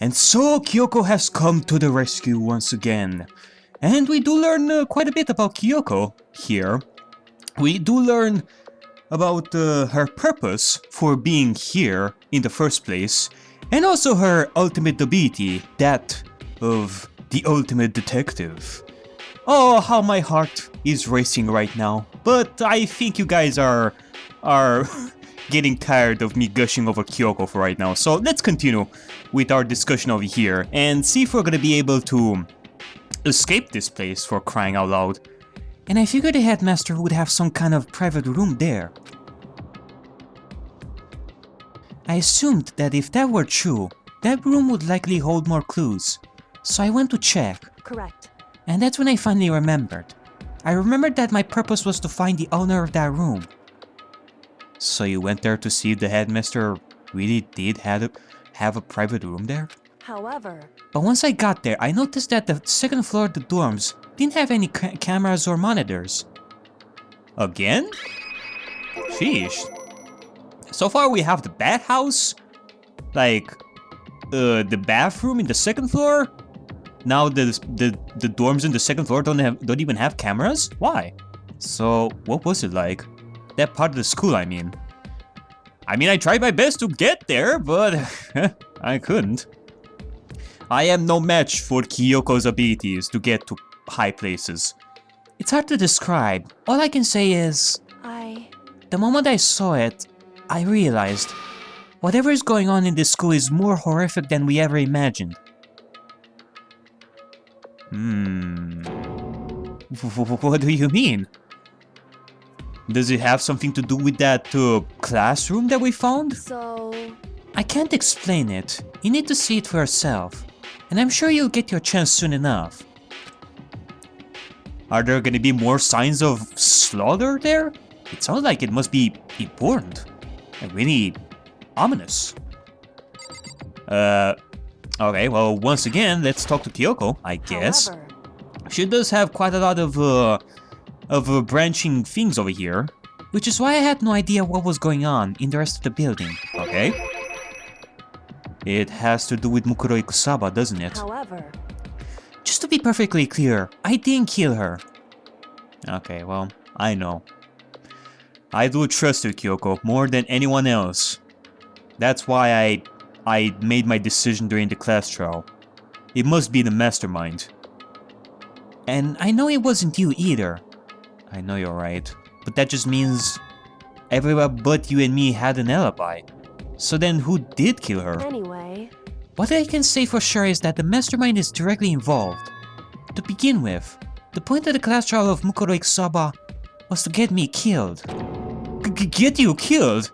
And so Kyoko has come to the rescue once again. And we do learn quite a bit about Kyoko here. We do learn about her purpose for being here in the first place, and also her ultimate ability, that of the ultimate detective. Oh, how my heart is racing right now, but I think you guys are getting tired of me gushing over Kyoko for right now, so let's continue with our discussion over here and see if we're gonna be able to escape this place, for crying out loud. And I figured the headmaster would have some kind of private room there. I assumed that if that were true, that room would likely hold more clues, so I went to check. Correct. And that's when I finally remembered. I remembered that my purpose was to find the owner of that room. So you went there to see if the headmaster really did have a private room there? However... But once I got there, I noticed that the second floor of the dorms didn't have any cameras or monitors. Again? Sheesh. So far we have the bathhouse, like the bathroom in the second floor. Now the dorms in the second floor don't even have cameras? Why? So what was it like? That part of the school, I mean. I tried my best to get there, but I couldn't. I am no match for Kyoko's abilities to get to high places. It's hard to describe. All I can say is... The moment I saw it, I realized whatever is going on in this school is more horrific than we ever imagined. What do you mean? Does it have something to do with that classroom that we found? So... I can't explain it. You need to see it for yourself. And I'm sure you'll get your chance soon enough. Are there gonna be more signs of slaughter there? It sounds like it must be important. And really ominous. Okay, well, once again, let's talk to Kyoko, I guess. However... She does have quite a lot of branching things over here, which is why I had no idea what was going on in the rest of the building. Okay. It has to do with Mukuro Ikusaba, doesn't it? However... Just to be perfectly clear, I didn't kill her. Okay, well, I know. I do trust you, Kyoko, more than anyone else. That's why I made my decision during the class trial. It must be the mastermind. And I know it wasn't you either. I know you're right, but that just means everyone but you and me had an alibi. So then who did kill her? Anyway... What I can say for sure is that the mastermind is directly involved. To begin with, the point of the class trial of Mukuro Ikusaba was to get me killed. Get you killed?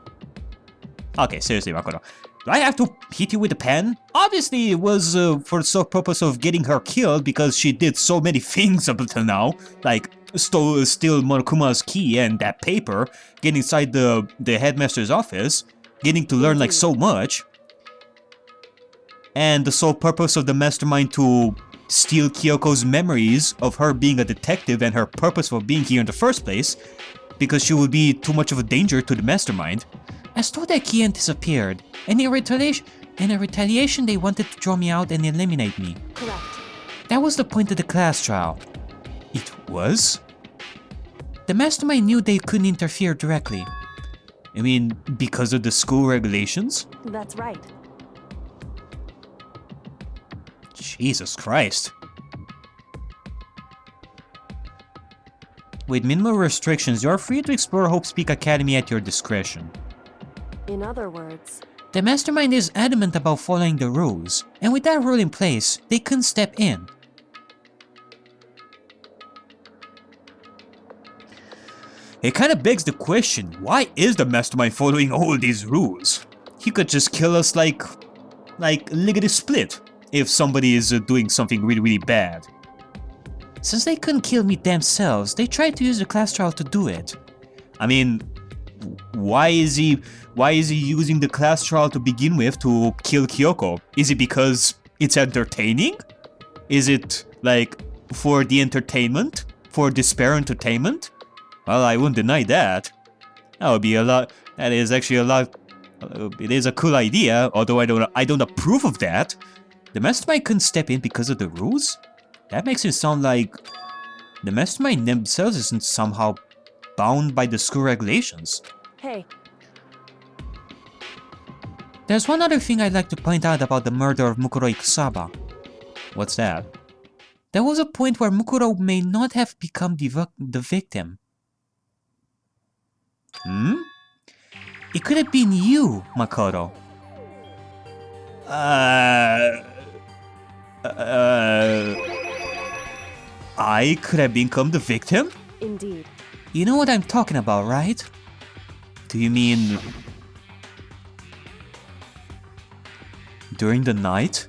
Okay, seriously, Makoto. Do I have to hit you with a pen? Obviously, it was for the sole purpose of getting her killed because she did so many things up until now. Like, steal Monokuma's key and that paper, get inside the headmaster's office, getting to learn like so much. And the sole purpose of the mastermind to steal Kyoko's memories of her being a detective and her purpose for being here in the first place, because she would be too much of a danger to the mastermind. I stole that key and disappeared, and in retaliation they wanted to draw me out and eliminate me. Correct. That was the point of the class trial. It was? The mastermind knew they couldn't interfere directly. I mean, because of the school regulations? That's right. Jesus Christ. With minimal restrictions, you are free to explore Hope's Peak Academy at your discretion. In other words... The mastermind is adamant about following the rules, and with that rule in place, they couldn't step in. It kinda begs the question, why is the mastermind following all these rules? He could just kill us like lickety split if somebody is doing something really bad. Since they couldn't kill me themselves, they tried to use the class trial to do it. I mean, why is he using the class trial to begin with to kill Kyoko? Is it because it's entertaining? Is it like for the entertainment? For despair entertainment? Well, I wouldn't deny that. That would be a lot. That is actually a lot. It is a cool idea, although I don't approve of that. The mastermind couldn't step in because of the rules? That makes it sound like the mastermind themselves isn't somehow bound by the school regulations. Hey, There's one other thing I'd like to point out about the murder of Mukuro Ikusaba. What's that? There was a point where Mukuro may not have become the victim. It could have been you, Makoto. I could have become the victim? indeed. You know what I'm talking about, right? Do you mean... during the night?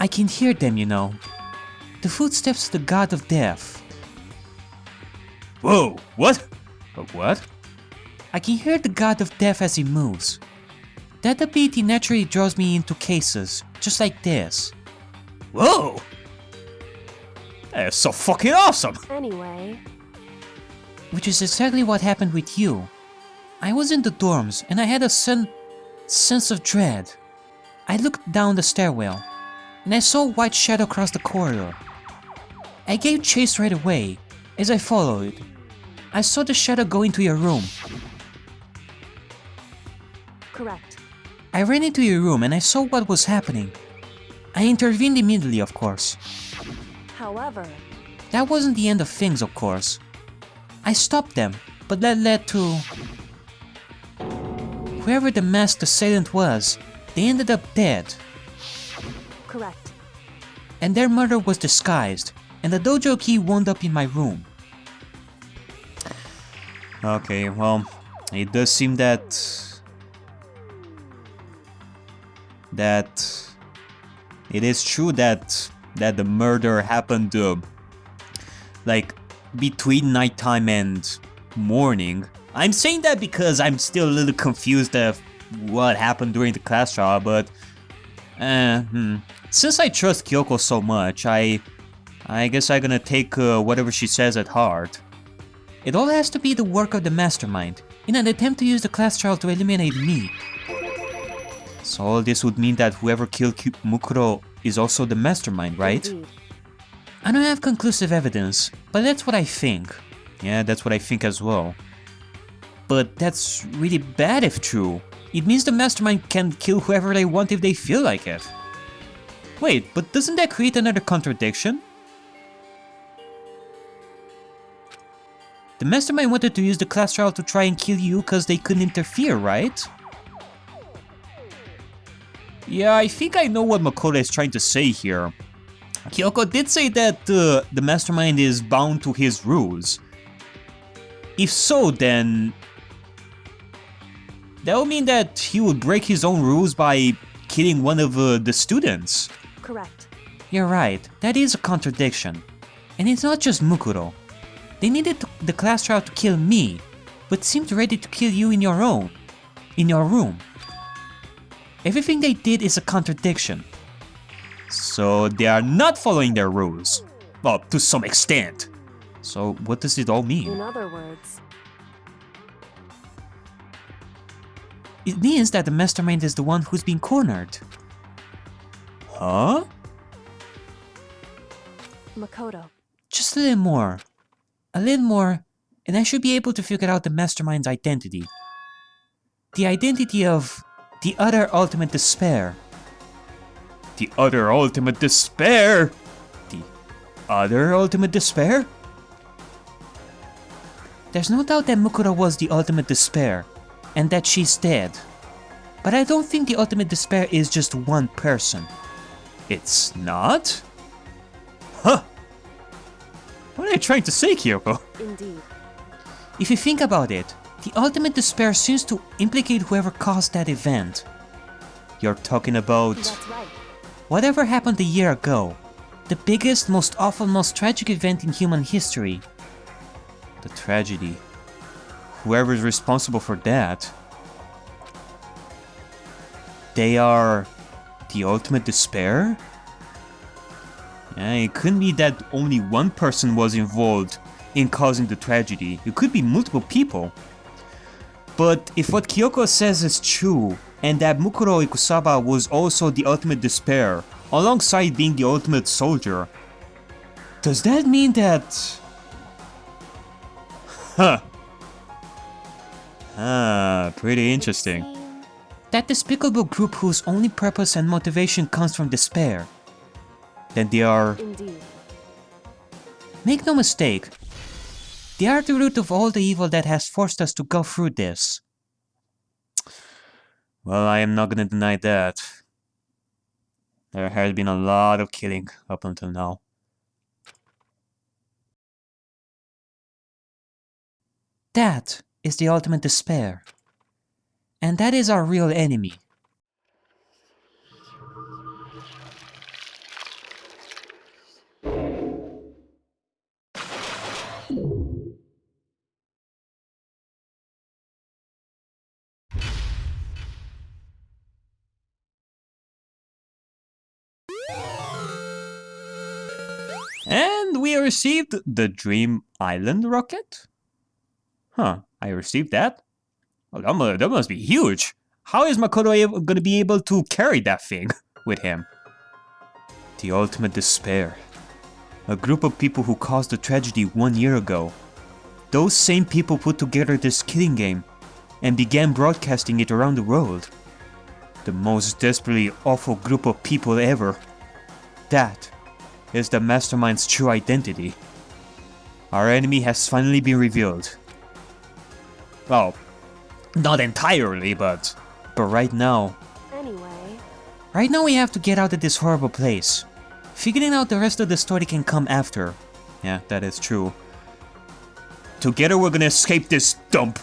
I can hear them, you know. The footsteps of the god of death. Whoa, what? What? I can hear the god of death as he moves. That ability naturally draws me into cases, just like this. Whoa! That's so fucking awesome! Anyway, Which is exactly what happened with you. I was in the dorms, and I had a sense of dread. I looked down the stairwell, and I saw a white shadow cross the corridor. I gave chase right away. As I followed, I saw the shadow go into your room. correct. I ran into your room and I saw what was happening. I intervened immediately, of course. However, That wasn't the end of things, of course. I stopped them, but that led to... whoever the masked assailant was, they ended up dead. correct. And their murder was disguised, and the dojo key wound up in my room. Okay, well, it does seem that it is true that the murder happened like between nighttime and morning. I'm saying that because I'm still a little confused of what happened during the class trial, but since I trust Kyoko so much, I guess I'm gonna take whatever she says at heart. It all has to be the work of the mastermind, in an attempt to use the class trial to eliminate me. So all this would mean that whoever killed Mukuro is also the mastermind, right? Indeed. I don't have conclusive evidence, but that's what I think. Yeah, that's what I think as well. But that's really bad if true. It means the mastermind can kill whoever they want if they feel like it. Wait, but doesn't that create another contradiction? The mastermind wanted to use the class trial to try and kill you because they couldn't interfere, right? Yeah, I think I know what Makoto is trying to say here. Kyoko did say that the mastermind is bound to his rules. If so, then... that would mean that he would break his own rules by killing one of the students. Correct. You're right, that is a contradiction. And it's not just Mukuro. They needed the class trial to kill me, but seemed ready to kill you in your room. Everything they did is a contradiction. So they are not following their rules. Well, to some extent. So what does it all mean? In other words, It means that the mastermind is the one who's been cornered. Huh? Makoto. Just a little more. A little more, and I should be able to figure out the mastermind's identity. The identity of the utter ultimate despair. The utter ultimate despair? The other ultimate despair? There's no doubt that Mukuro was the ultimate despair, and that she's dead. But I don't think the ultimate despair is just one person. It's not? Huh? What are you trying to say, Kyoko? Indeed. If you think about it, the ultimate despair seems to implicate whoever caused that event. You're talking about That's right. whatever happened a year ago. The biggest, most awful, most tragic event in human history. The tragedy. Whoever is responsible for that. They are the ultimate despair? Yeah, it couldn't be that only one person was involved in causing the tragedy. It could be multiple people. But if what Kyoko says is true, and that Mukuro Ikusaba was also the ultimate despair, alongside being the ultimate soldier. Does that mean that... Huh. Ah, pretty interesting. That despicable group whose only purpose and motivation comes from despair. Then they are... Indeed. Make no mistake, they are the root of all the evil that has forced us to go through this. Well, I am not gonna deny that. There has been a lot of killing up until now. That is the ultimate despair. And that is our real enemy. And we received the Dream Island rocket? Huh, I received that? Oh, that must be huge. How is Makoto gonna be able to carry that thing with him? The ultimate despair. A group of people who caused the tragedy 1 year ago. Those same people put together this killing game and began broadcasting it around the world. The most desperately awful group of people ever. That is the mastermind's true identity. Our enemy has finally been revealed. Well, not entirely, but right now... Anyway... Right now we have to get out of this horrible place. Figuring out the rest of the story can come after. Yeah, that is true. Together we're gonna escape this dump.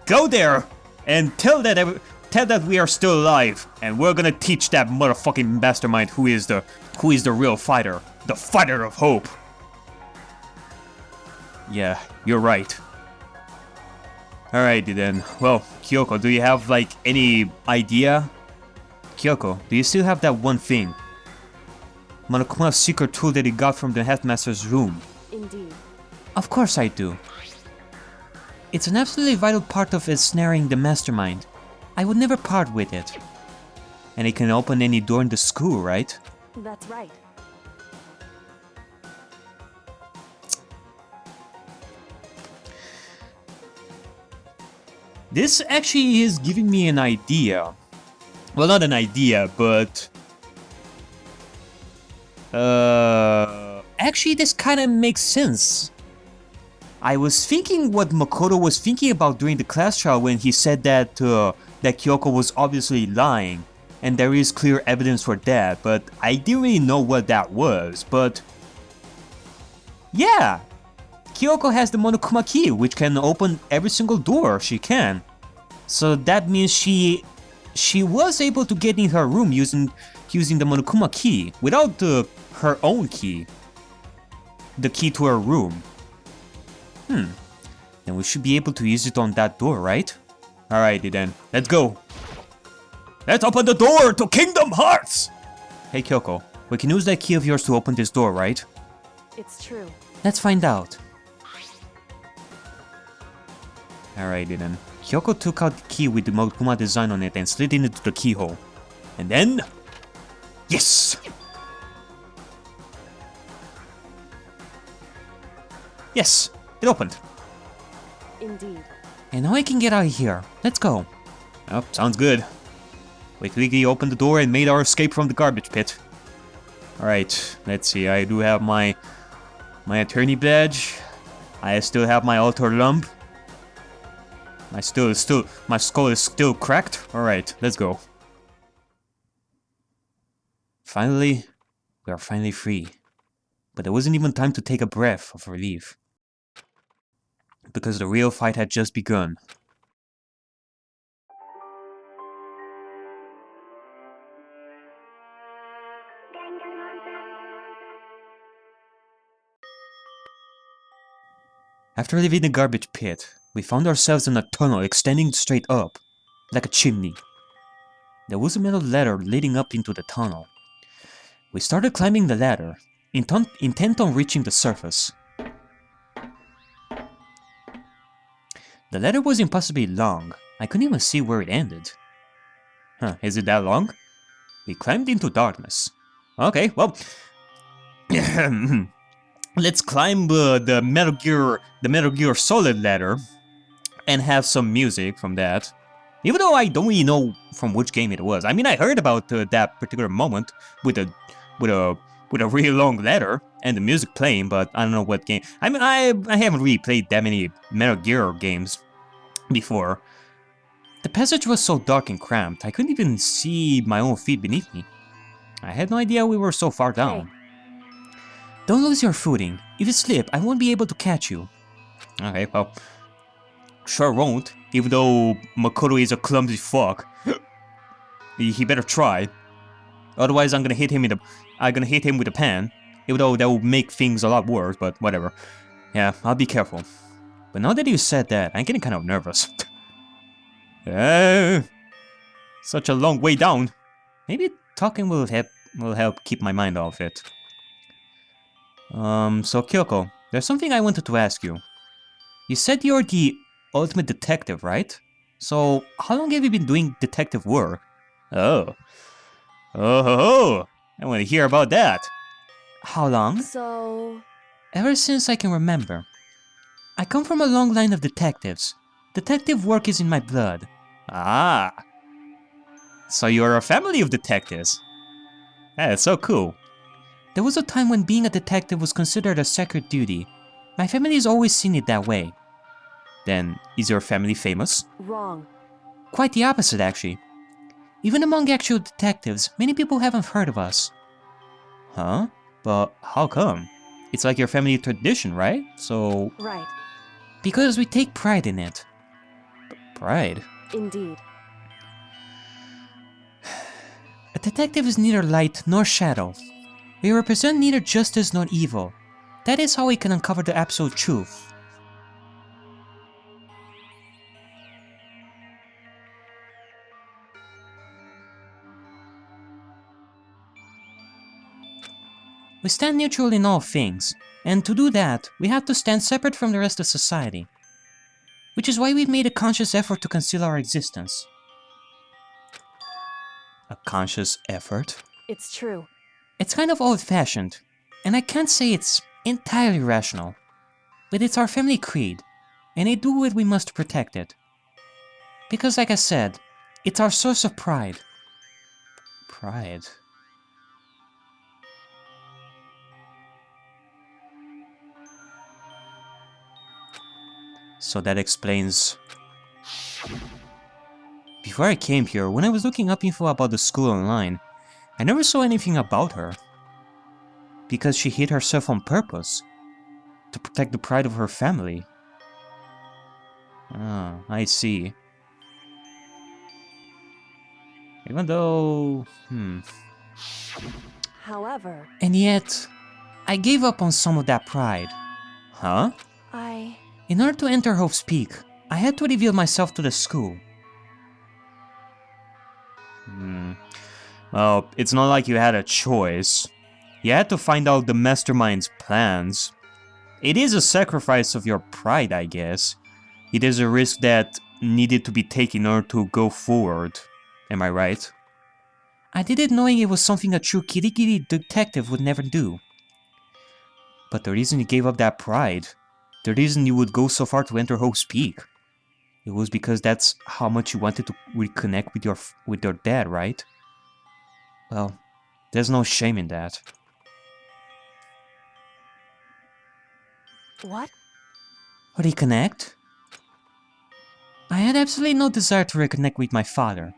Go there and tell that we are still alive, and we're gonna teach that motherfucking mastermind who is the real fighter, the fighter of hope. Yeah, you're right. Alrighty then. Well, Kyoko, do you have like any idea? Kyoko, do you still have that one thing? Monokuma's secret tool that he got from the headmaster's room. Indeed. Of course I do. It's an absolutely vital part of ensnaring the mastermind. I would never part with it. And it can open any door in the school, right? That's right. This actually is giving me an idea. Well, not an idea, but... Actually, this kind of makes sense. I was thinking what Makoto was thinking about during the class trial when he said that that Kyoko was obviously lying, and there is clear evidence for that, but I didn't really know what that was, but... Yeah! Kyoko has the Monokuma key, which can open every single door she can. So that means she was able to get in her room using the Monokuma key, without her own key. The key to her room. Then we should be able to use it on that door, right? Alrighty then, let's go! Let's open the door to Kingdom Hearts! Hey Kyoko, we can use that key of yours to open this door, right? It's true. Let's find out. Alrighty then. Kyoko took out the key with the Monokuma design on it and slid it into the keyhole. And then... Yes! Yes! It opened. Indeed. And now I can get out of here. Let's go. Oh, sounds good. We quickly opened the door and made our escape from the garbage pit. Alright, let's see. I do have my attorney badge. I still have my altar lump. My skull is still cracked. Alright, let's go. Finally, we are finally free. But there wasn't even time to take a breath of relief. Because the real fight had just begun. After leaving the garbage pit, we found ourselves in a tunnel extending straight up, like a chimney. There was a metal ladder leading up into the tunnel. We started climbing the ladder, intent on reaching the surface. The ladder was impossibly long. I couldn't even see where it ended. Huh, is it that long? We climbed into darkness. Okay, well... let's climb the Metal Gear Solid ladder and have some music from that. Even though I don't really know from which game it was. I mean, I heard about that particular moment with a really long ladder and the music playing, but I don't know what game. I mean, I haven't really played that many Metal Gear games before. The passage was so dark and cramped, I couldn't even see my own feet beneath me. I had no idea we were so far down. Hey. Don't lose your footing. If you slip, I won't be able to catch you. Okay, well, sure won't. Even though Makoto is a clumsy fuck, he better try. Otherwise, I'm gonna hit him with a pen. Even though that will make things a lot worse, but whatever. Yeah, I'll be careful. But now that you said that, I'm getting kind of nervous. Such a long way down. Maybe talking will help keep my mind off it. So Kyoko, there's something I wanted to ask you. You said you're the ultimate detective, right? So, how long have you been doing detective work? Oh, I want to hear about that. How long? So... Ever since I can remember. I come from a long line of detectives. Detective work is in my blood. Ah. So you're a family of detectives. That's so cool. There was a time when being a detective was considered a sacred duty. My family has always seen it that way. Then, is your family famous? Wrong. Quite the opposite, actually. Even among actual detectives, many people haven't heard of us. Huh? But how come? It's like your family tradition, right? So... Right. Because we take pride in it. Pride? Indeed. A detective is neither light nor shadow. We represent neither justice nor evil. That is how we can uncover the absolute truth. We stand neutral in all things, and to do that, we have to stand separate from the rest of society. Which is why we've made a conscious effort to conceal our existence. A conscious effort? It's true. It's kind of old-fashioned, and I can't say it's entirely rational. But it's our family creed, and I do what we must to protect it. Because like I said, it's our source of pride. Pride? So that explains... Before I came here, when I was looking up info about the school online, I never saw anything about her. Because she hid herself on purpose. To protect the pride of her family. Ah, I see. Even though... However... And yet, I gave up on some of that pride. Huh? In order to enter Hope's Peak, I had to reveal myself to the school. Well, it's not like you had a choice. You had to find out the mastermind's plans. It is a sacrifice of your pride, I guess. It is a risk that needed to be taken in order to go forward. Am I right? I did it knowing it was something a true kirigiri detective would never do. But the reason you gave up that pride, the reason you would go so far to enter Hope's Peak, it was because that's how much you wanted to reconnect with your dad, right? Well, there's no shame in that. What? Reconnect? I had absolutely no desire to reconnect with my father.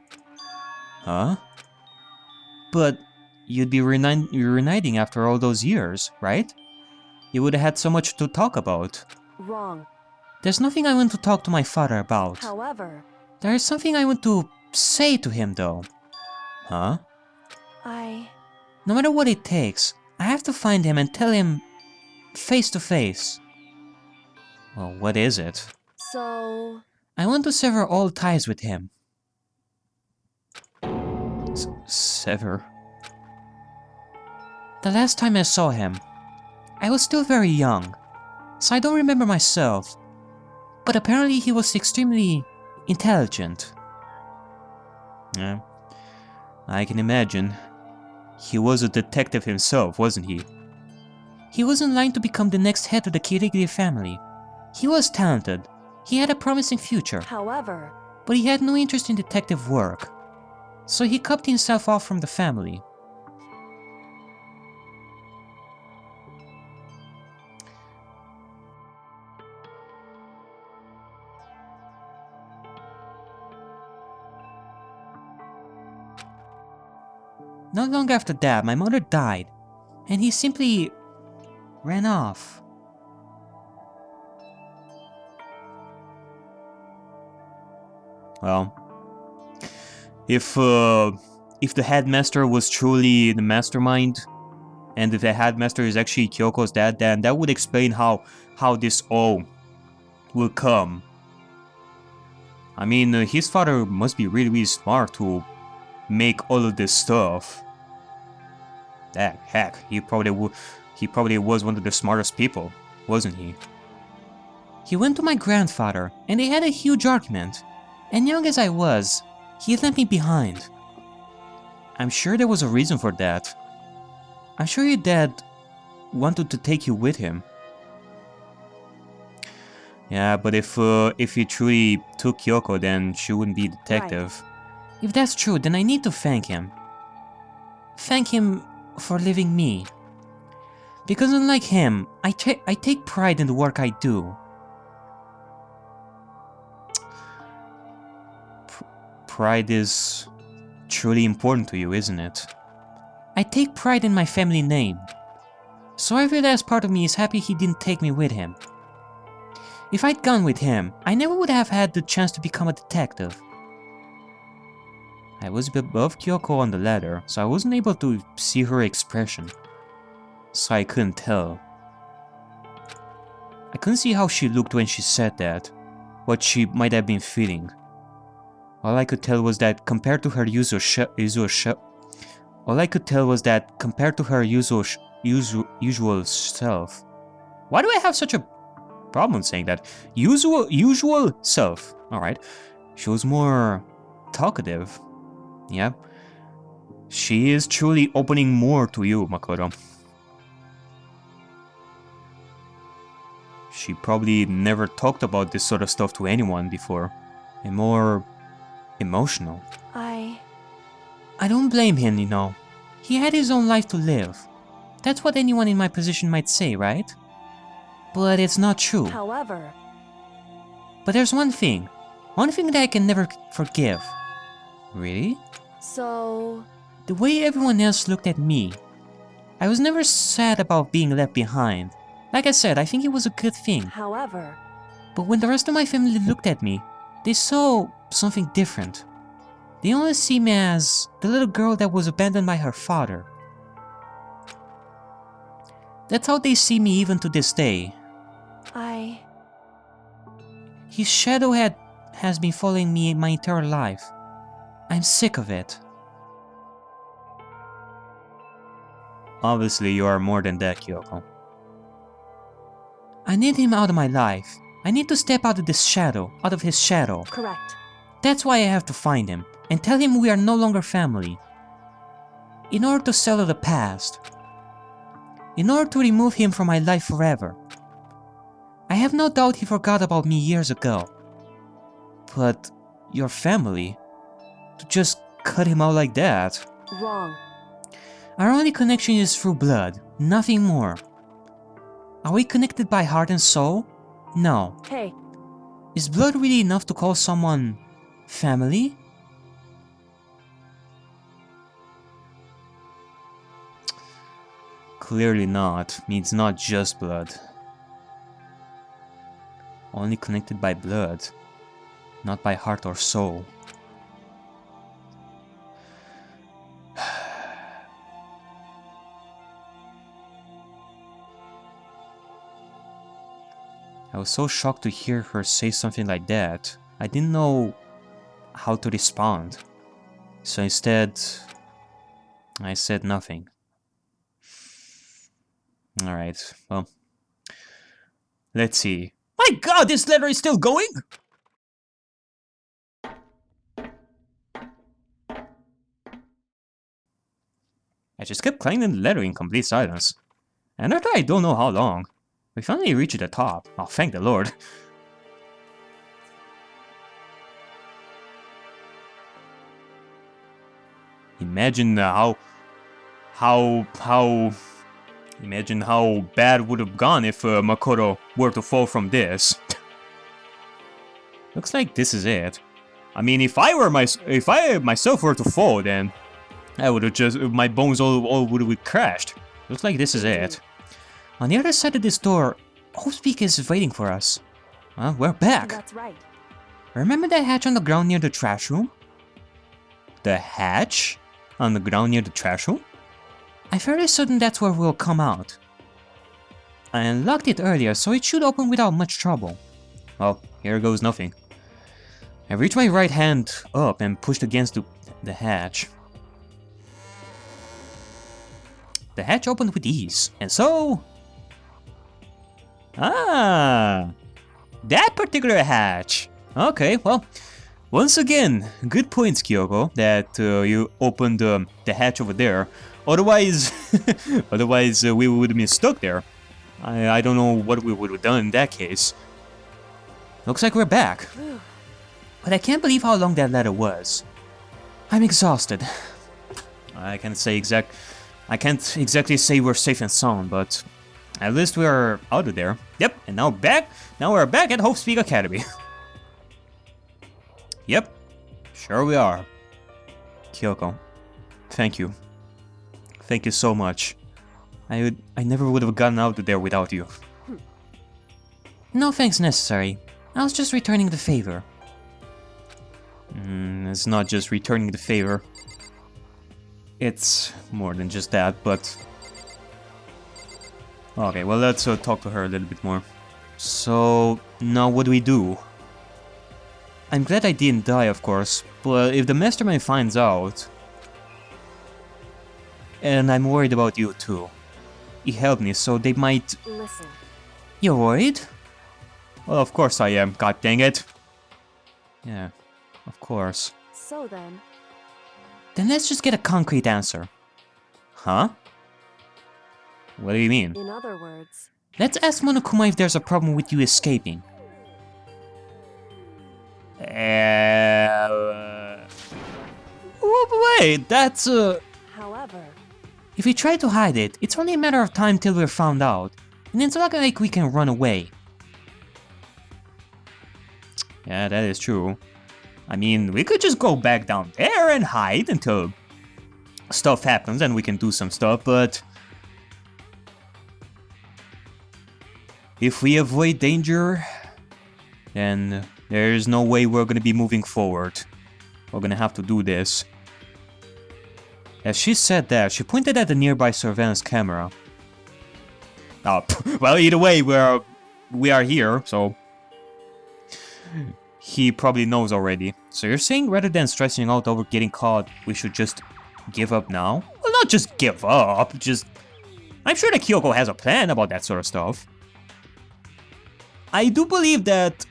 Huh? But you'd be reuniting after all those years, right? You would have had so much to talk about. Wrong. There's nothing I want to talk to my father about. However... There is something I want to say to him, though. Huh? No matter what it takes, I have to find him and tell him face to face. Well, what is it? So... I want to sever all ties with him. Sever? The last time I saw him, I was still very young, so I don't remember myself. But apparently he was extremely intelligent. Yeah. I can imagine. He was a detective himself, wasn't he? He was in line to become the next head of the Kirigiri family. He was talented. He had a promising future. However, But he had no interest in detective work. So he cut himself off from the family. Not long after that, my mother died, and he simply ran off. Well, if the headmaster was truly the mastermind, and if the headmaster is actually Kyoko's dad, then that would explain how this all will come. I mean, his father must be really, really smart to make all of this stuff. Heck, he probably was one of the smartest people, wasn't he? He went to my grandfather, and they had a huge argument. And young as I was, he left me behind. I'm sure there was a reason for that. I'm sure your dad wanted to take you with him. Yeah, but if he truly took Kyoko, then she wouldn't be a detective. Right. If that's true, then I need to thank him. Thank him for leaving me. Because unlike him, I take pride in the work I do. Pride is truly important to you, isn't it? I take pride in my family name. So every last part of me is happy he didn't take me with him. If I'd gone with him, I never would have had the chance to become a detective. I was above Kyoko on the ladder, so I wasn't able to see her expression. So I couldn't tell. I couldn't see how she looked when she said that, what she might have been feeling. All I could tell was that compared to her usual self. Why do I have such a problem saying that? Usual self. Alright. She was more talkative. Yeah. She is truly opening more to you, Makoto. She probably never talked about this sort of stuff to anyone before. And more emotional. I don't blame him, you know. He had his own life to live. That's what anyone in my position might say, right? But it's not true. However... But there's one thing that I can never forgive. Really? So... The way everyone else looked at me. I was never sad about being left behind. Like I said, I think it was a good thing. However... But when the rest of my family looked at me, they saw something different. They only see me as the little girl that was abandoned by her father. That's how they see me even to this day. His shadow has been following me my entire life. I'm sick of it. Obviously, you are more than that, Kyoko. I need him out of my life. I need to step out of his shadow. Correct. That's why I have to find him, and tell him we are no longer family. In order to settle the past. In order to remove him from my life forever. I have no doubt he forgot about me years ago. But your family? To just cut him out like that? Wrong. Our only connection is through blood, nothing more. Are we connected by heart and soul? No. Hey. Is blood really enough to call someone family? Clearly not. Means not just blood. Only connected by blood, not by heart or soul. I was so shocked to hear her say something like that. I didn't know how to respond. So instead, I said nothing. Alright, well, let's see. My god, this letter is still going? I just kept climbing the ladder in complete silence. And after I don't know how long, we finally reached the top. Oh, thank the Lord. Imagine imagine how bad would have gone if Makoto were to fall from this. Looks like this is it. I mean, if I myself were to fall, then I would have just my bones all would have crashed. Looks like this is it. On the other side of this door, Hope's is waiting for us. Well, we're back. That's right. Remember that hatch on the ground near the trash room? The hatch? On the ground near the trash room? I'm fairly certain that's where we'll come out. I unlocked it earlier, so it should open without much trouble. Well, here goes nothing. I reached my right hand up and pushed against the hatch. The hatch opened with ease, and so... Ah! That particular hatch! Okay, well, once again, good points, Kyoko, that you opened the hatch over there. Otherwise, we would have been stuck there. I don't know what we would have done in that case. Looks like we're back. But I can't believe how long that ladder was. I'm exhausted. I can't exactly say we're safe and sound, but at least we're out of there. Yep, and now we're back at Hope's Peak Academy. Yep, sure we are. Kyoko, thank you. Thank you so much. I never would have gotten out of there without you. No thanks necessary. I was just returning the favor. It's not just returning the favor. It's more than just that, but... Okay, well, let's talk to her a little bit more. So, now what do we do? I'm glad I didn't die, of course, but if the mastermind finds out... And I'm worried about you too. He helped me, so they might... Listen. You're worried? Well, of course I am, god dang it. Yeah, of course. So then... Then let's just get a concrete answer. Huh? What do you mean? In other words... Let's ask Monokuma if there's a problem with you escaping. Oh, wait, that's However... If we try to hide it, it's only a matter of time till we're found out. And it's not like we can run away. Yeah, that is true. I mean, we could just go back down there and hide until stuff happens and we can do some stuff, but... If we avoid danger, then there's no way we're gonna be moving forward. We're gonna have to do this. As she said that, she pointed at the nearby surveillance camera. Oh, well, either way, we are here, so... He probably knows already. So you're saying rather than stressing out over getting caught, we should just give up now? Well, not just give up, just... I'm sure that Kyoko has a plan about that sort of stuff. I do believe that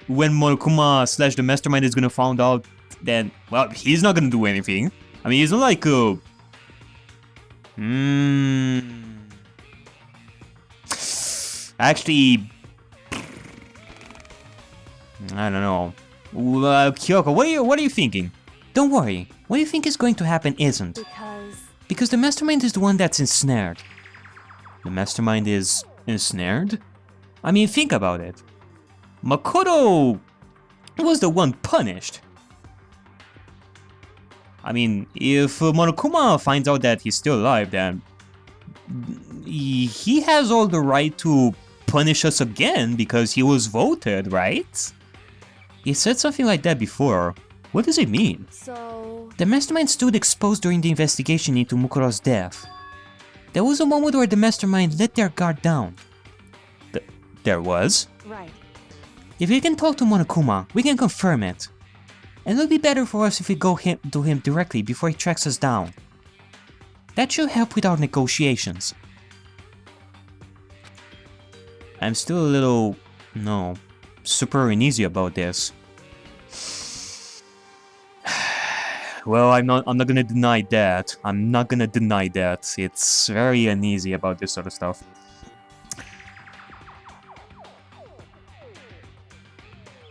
when Monokuma / the mastermind is gonna find out, then, well, he's not gonna do anything. I mean, he's not like, Actually... I don't know. Kyoko, what are you thinking? Don't worry. What you think is going to happen isn't. Because the mastermind is the one that's ensnared. The mastermind is ensnared? I mean, think about it. Makoto was the one punished. I mean, if Monokuma finds out that he's still alive, then he has all the right to punish us again because he was voted, right? He said something like that before. What does it mean? So... The mastermind stood exposed during the investigation into Mukuro's death. There was a moment where the mastermind let their guard down. There was? Right. If we can talk to Monokuma, we can confirm it. And it'll be better for us if we go to him directly before he tracks us down. That should help with our negotiations. I'm still a little... super uneasy about this. Well, I'm not gonna deny that. I'm not gonna deny that. It's very uneasy about this sort of stuff.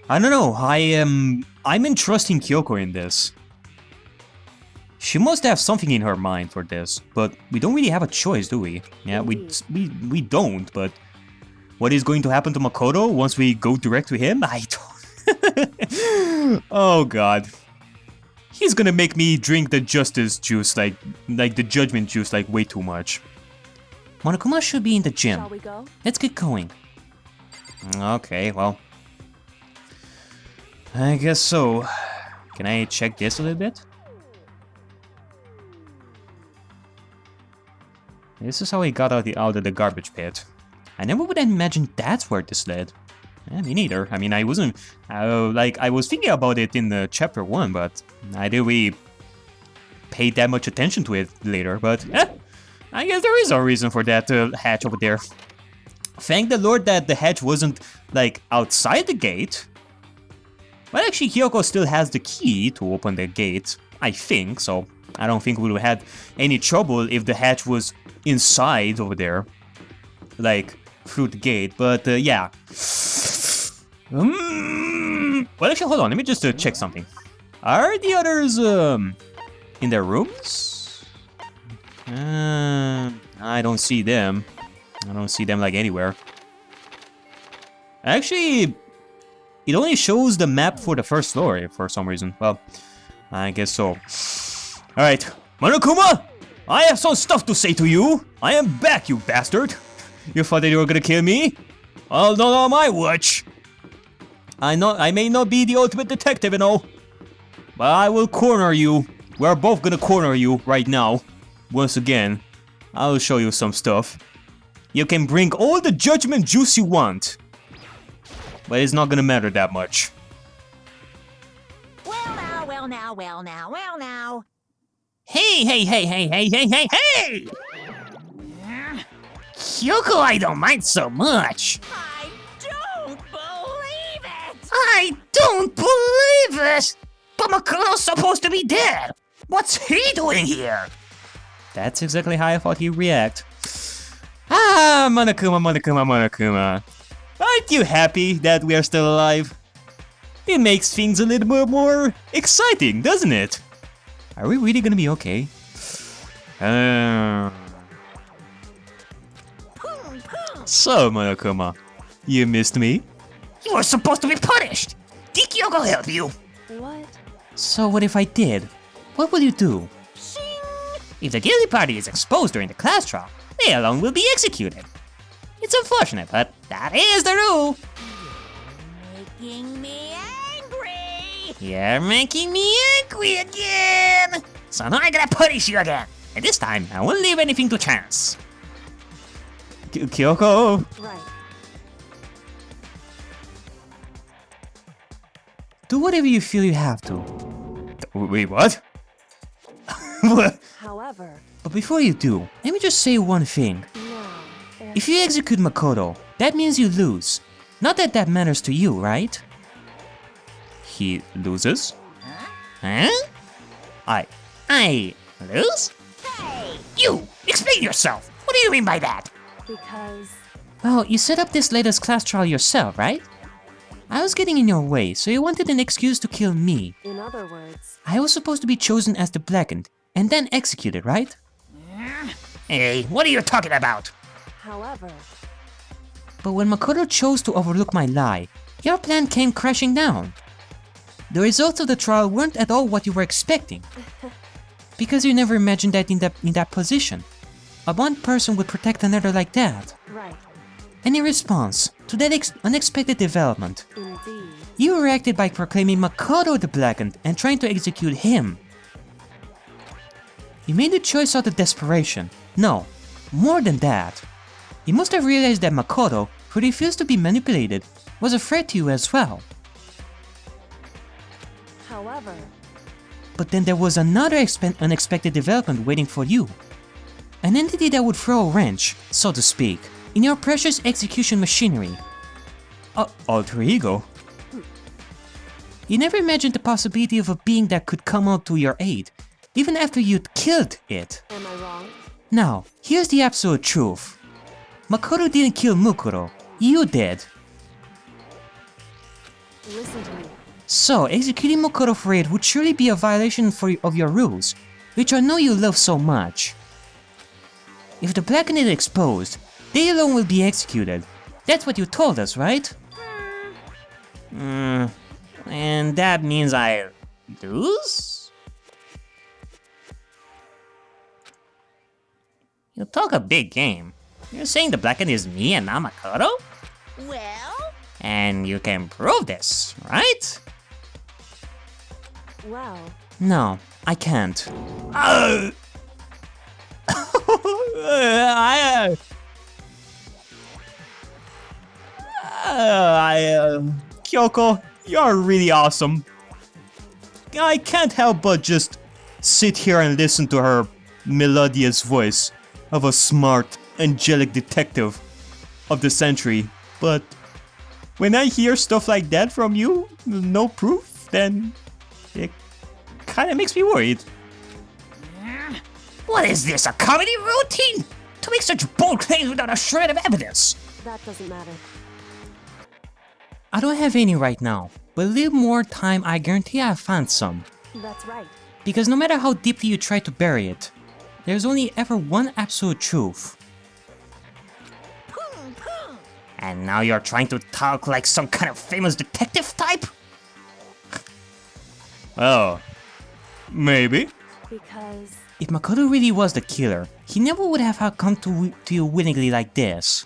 I don't know. I'm entrusting Kyoko in this. She must have something in her mind for this, but we don't really have a choice, do we? Yeah, we don't, but what is going to happen to Makoto once we go direct to him? I don't... Oh god. He's gonna make me drink the justice juice, like the judgment juice, like way too much. Monokuma should be in the gym. Shall we go? Let's get going. Okay, well. I guess so. Can I check this a little bit? This is how he got out of the garbage pit. I never would have imagined that's where this led. Me neither. I mean, I wasn't... I was thinking about it in the chapter 1, but I didn't really pay that much attention to it later. But, I guess there is a reason for that hatch over there. Thank the Lord that the hatch wasn't, like, outside the gate. But actually, Kyoko still has the key to open the gate, I think, so I don't think we would have had any trouble if the hatch was inside over there, like, through the gate, but, yeah. Well, actually, hold on, let me just check something. Are the others, in their rooms? I don't see them. I don't see them, like, anywhere. Actually... It only shows the map for the first floor for some reason. Well, I guess so. Alright, Monokuma! I have some stuff to say to you! I am back, you bastard! You thought that you were gonna kill me? Well, not on my watch! I may not be the ultimate detective and all, but I will corner you. We're both gonna corner you right now. Once again, I'll show you some stuff. You can bring all the judgment juice you want. But it's not gonna matter that much. Well now, well now, well now, well now. Hey! Kyoko, I don't mind so much. I don't believe it! I don't believe it! But Makoto's supposed to be dead! What's he doing here? That's exactly how I thought he'd react. Ah, Monokuma. Aren't you happy that we are still alive? It makes things a little bit more exciting, doesn't it? Are we really gonna be okay? So, Monokuma, you missed me? You were supposed to be punished! Did Kyoko help you? What? So what if I did? What will you do? Shing! If the guilty party is exposed during the class trial, they alone will be executed. It's unfortunate, but that is the rule. Making me angry! You're making me angry again! So now I'm gonna punish you again. And this time, I won't leave anything to chance. Kyoko! Right. Do whatever you feel you have to. Wait, what? What? However, But before you do, let me just say one thing. now, If you execute Makoto, that means you lose. Not that that matters to you, right? He loses? Huh? I lose? Hey! You! Explain yourself! What do you mean by that? because Well, you set up this latest class trial yourself, right? I was getting in your way, so you wanted an excuse to kill me. in other words, I was supposed to be chosen as the blackened, and then executed, right? Hey, what are you talking about? however, But when Makoto chose to overlook my lie, your plan came crashing down. The results of the trial weren't at all what you were expecting. Because you never imagined that in that position. A one person would protect another like that. right, And in response to that unexpected development, indeed, you reacted by proclaiming Makoto the blackened and trying to execute him. You made the choice out of desperation. No, more than that. You must have realized that Makoto, who refused to be manipulated, was a threat to you as well. however, But then there was another unexpected development waiting for you. An entity that would throw a wrench, so to speak, in your precious execution machinery. Alter ego? You never imagined the possibility of a being that could come out to your aid, even after you'd killed it. Am I wrong? Now, here's the absolute truth. Makoto didn't kill Mukuro. You did. Listen to me. So, executing Makoto for it would surely be a violation of your rules, which I know you love so much. If the Blackened is exposed, they alone will be executed. That's what you told us, right? And that means I lose? You talk a big game. You're saying the Blackened is me and not Makoto? Well? And you can prove this, right? Well, No, I can't. Kyoko, you're really awesome. I can't help but just sit here and listen to her melodious voice of a smart, angelic detective of the century. But when I hear stuff like that from you, no proof, then it kinda makes me worried. What is this, a comedy routine? To make such bold claims without a shred of evidence? that doesn't matter. I don't have any right now, but a little more time I guarantee I'll find some. That's right. Because no matter how deeply you try to bury it, there's only ever one absolute truth. And now you're trying to talk like some kind of famous detective type? Oh, maybe. Because If Makoto really was the killer, he never would have come to you willingly like this.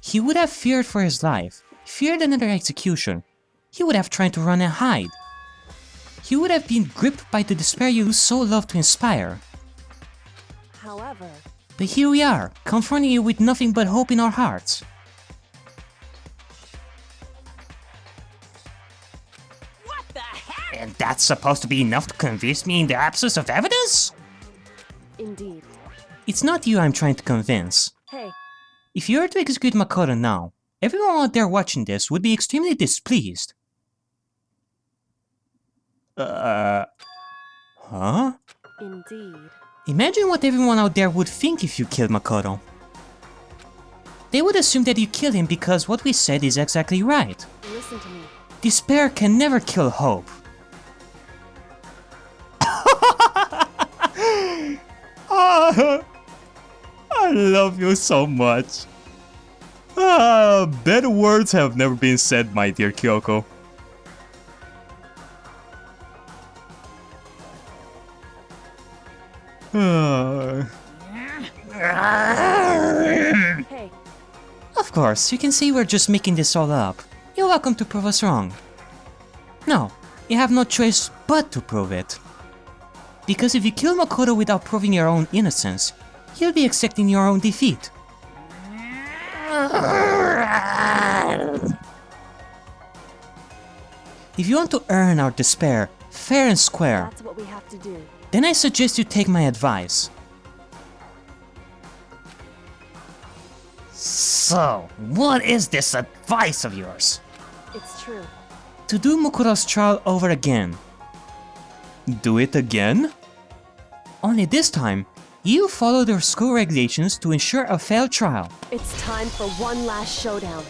He would have feared for his life, feared another execution. He would have tried to run and hide. He would have been gripped by the despair you so love to inspire. however, But here we are, confronting you with nothing but hope in our hearts. What the heck? And that's supposed to be enough to convince me in the absence of evidence? indeed. It's not you I'm trying to convince. Hey, If you were to execute Makoto now, everyone out there watching this would be extremely displeased. Huh? indeed. Imagine what everyone out there would think if you killed Makoto. They would assume that you killed him because what we said is exactly right. Listen to me. Despair can never kill hope. I love you so much. Better words have never been said, my dear Kyoko. Hey, Of course, you can say we're just making this all up. You're welcome to prove us wrong. No, you have no choice but to prove it. Because if you kill Makoto without proving your own innocence, you'll be accepting your own defeat. If you want to earn our despair fair and square, that's what we have to do. then I suggest you take my advice. So, what is this advice of yours? It's true. To do Mukuro's trial over again. Do it again? Only this time, you follow the school regulations to ensure a fair trial. It's time for one last showdown.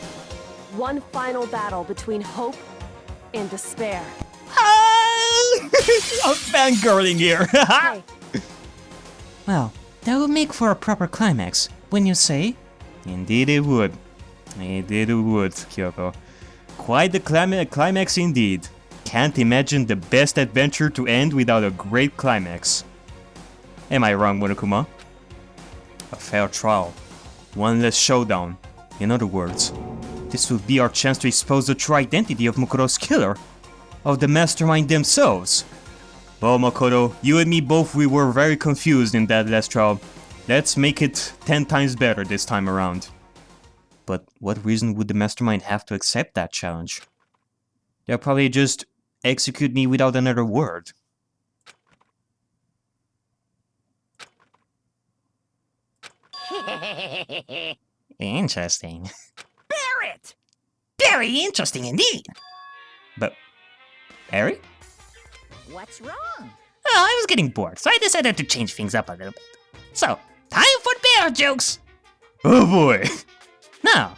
One final battle between hope and despair. I'm fangirling here. Hey, Well, that would make for a proper climax, wouldn't you say? Indeed it would. Indeed it would, Kyoko. Quite the climax indeed. Can't imagine the best adventure to end without a great climax. Am I wrong, Monokuma? A fair trial. One less showdown. In other words, this will be our chance to expose the true identity of Mukuro's killer. Of the mastermind themselves. Well, Makoto, you and me both, we were very confused in that last trial. Let's make it 10 times better this time around. But what reason would the mastermind have to accept that challenge? They'll probably just execute me without another word. Interesting. Barrett! Very interesting indeed. But Harry? What's wrong? Well, I was getting bored, so I decided to change things up a little bit. So, time for bear jokes! Oh boy! Now,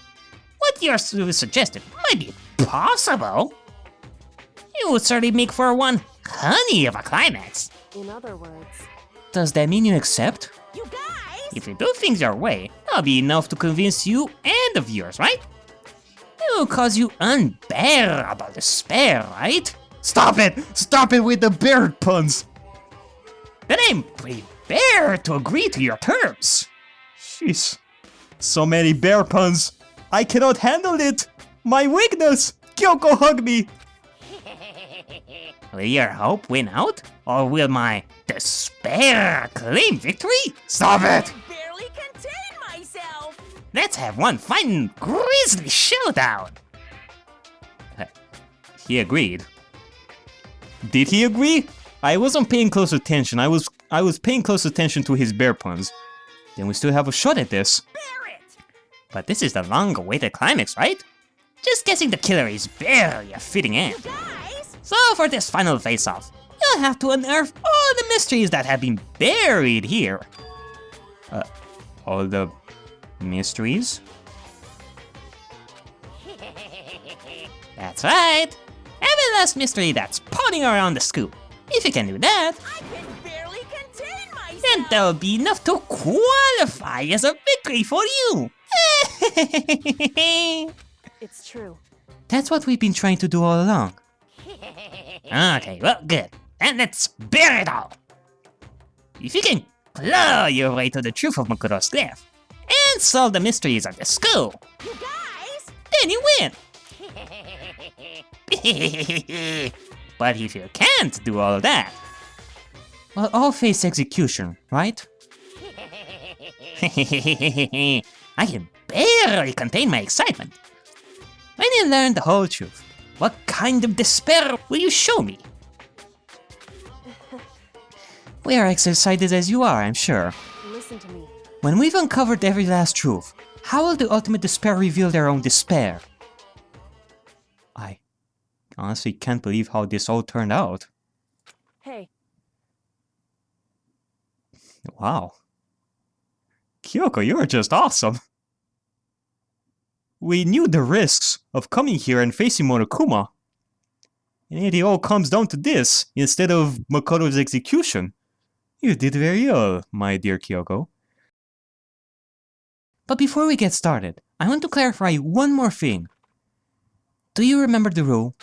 what you're suggesting might be possible. You would certainly make for one honey of a climax. In other words, Does that mean you accept? You guys! If you do things your way, that'll be enough to convince you and the viewers, right? It will cause you unbearable despair, right? Stop it! Stop it with the bear puns! Then I'm prepared to agree to your terms. Jeez. So many bear puns. I cannot handle it! My weakness! Kyoko, hug me! Will your hope win out? Or will my despair claim victory? Stop I it! can barely contain myself! Let's have one fine grisly showdown. He agreed. Did he agree? I wasn't paying close attention. I was paying close attention to his bear puns. Then we still have a shot at this. Bear it! But this is the long-awaited climax, right? Just guessing the killer is barely a fitting end. You guys! So for this final face-off, you'll have to unearth all the mysteries that have been buried here. All the mysteries? That's right! Every last mystery that's pawing around the scoop. If you can do that, I can barely contain myself! then that'll be enough to qualify as a victory for you! it's true. That's what we've been trying to do all along. Okay, well, good. Then let's bear it all! If you can claw your way to the truth of Makoto's glyph, and solve the mysteries of the school, You guys! then you win! But if you can't do all of that, Well, I'll face execution, right? I can barely contain my excitement. When you learn the whole truth, what kind of despair will you show me? We are as excited as you are, I'm sure. Listen to me. When we've uncovered every last truth, how will the ultimate despair reveal their own despair? I honestly can't believe how this all turned out. Hey, Wow. Kyoko, you're just awesome. We knew the risks of coming here and facing Monokuma. And yet it all comes down to this, instead of Makoto's execution. You did very well, my dear Kyoko. But before we get started, I want to clarify one more thing. Do you remember the rule?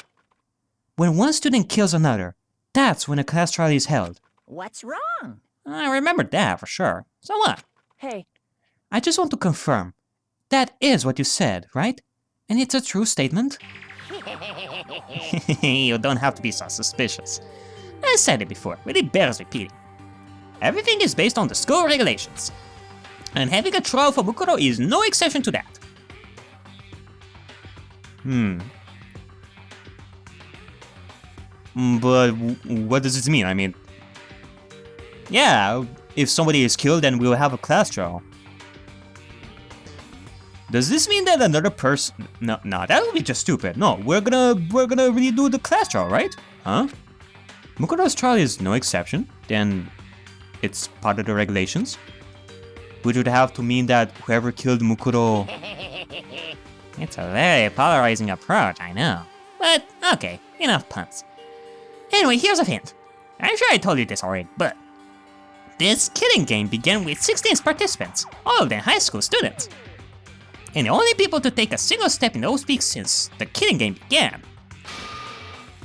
When one student kills another, that's when a class trial is held. What's wrong? I remember that for sure. So what? hey, I just want to confirm. That is what you said, right? And it's a true statement? You don't have to be so suspicious. I said it before, but it bears repeating. Everything is based on the school regulations. And having a trial for Makoto is no exception to that. But what does this mean? I mean... Yeah, if somebody is killed, then we'll have a class trial. Does this mean that another person... No, that would be just stupid. No, we're gonna redo the class trial, right? Huh? Makoto's trial is no exception. Then it's part of the regulations. Which would have to mean that whoever killed Makoto... It's a very polarizing approach, I know. But, okay, enough puns. Anyway, here's a hint. I'm sure I told you this already, but... This killing game began with 16 participants, all of them high school students. And the only people to take a single step in those peaks since the killing game began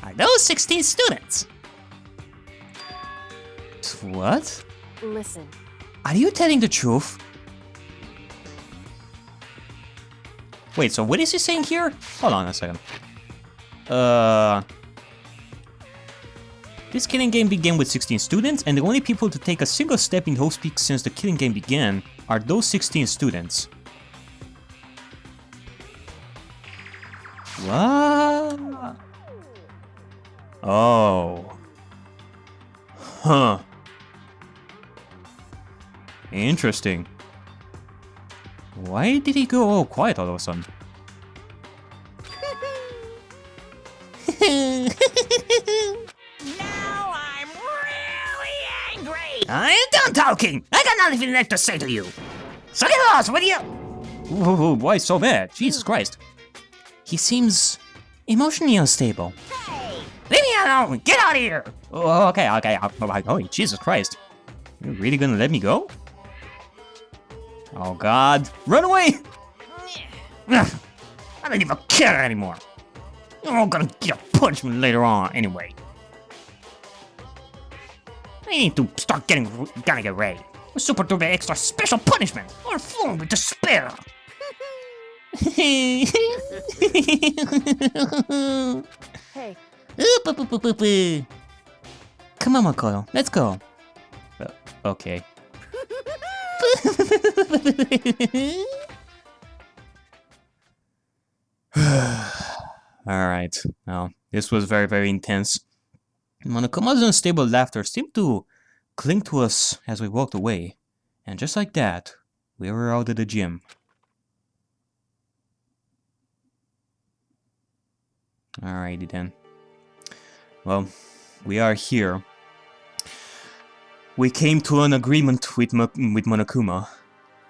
are those 16 students. What? listen. Are you telling the truth? Wait, so what is he saying here? Hold on a second. This killing game began with 16 students, and the only people to take a single step in Host Peak since the killing game began are those 16 students. What? Oh. Huh. Interesting. Why did he go all quiet all of a sudden? talking! I got nothing left to say to you! So get lost, will you? Whoa, why so mad? Jesus Christ. He seems emotionally unstable. Hey! Leave me alone! Get out of here! Oh, okay. Oh, Jesus Christ. You're really gonna let me go? Oh, God. Run away! Ugh, I don't even care anymore. You're all gonna get a punishment later on, anyway. I need to start gonna get ready. A super duper extra special punishment, or full with despair. Hey, Come on, Makoto, let's go. Okay. Alright. Well, this was very, very intense. Monokuma's unstable laughter seemed to cling to us as we walked away. And just like that, we were out of the gym. Alrighty then. Well, we are here. We came to an agreement with Monokuma.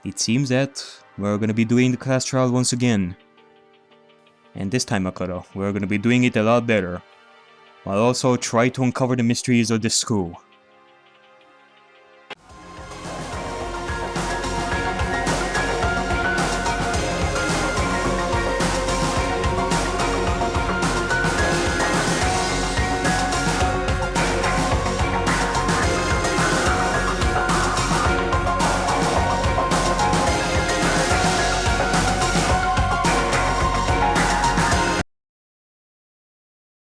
It seems that we're gonna be doing the class trial once again. And this time, Makoto, we're gonna be doing it a lot better. While also try to uncover the mysteries of this school.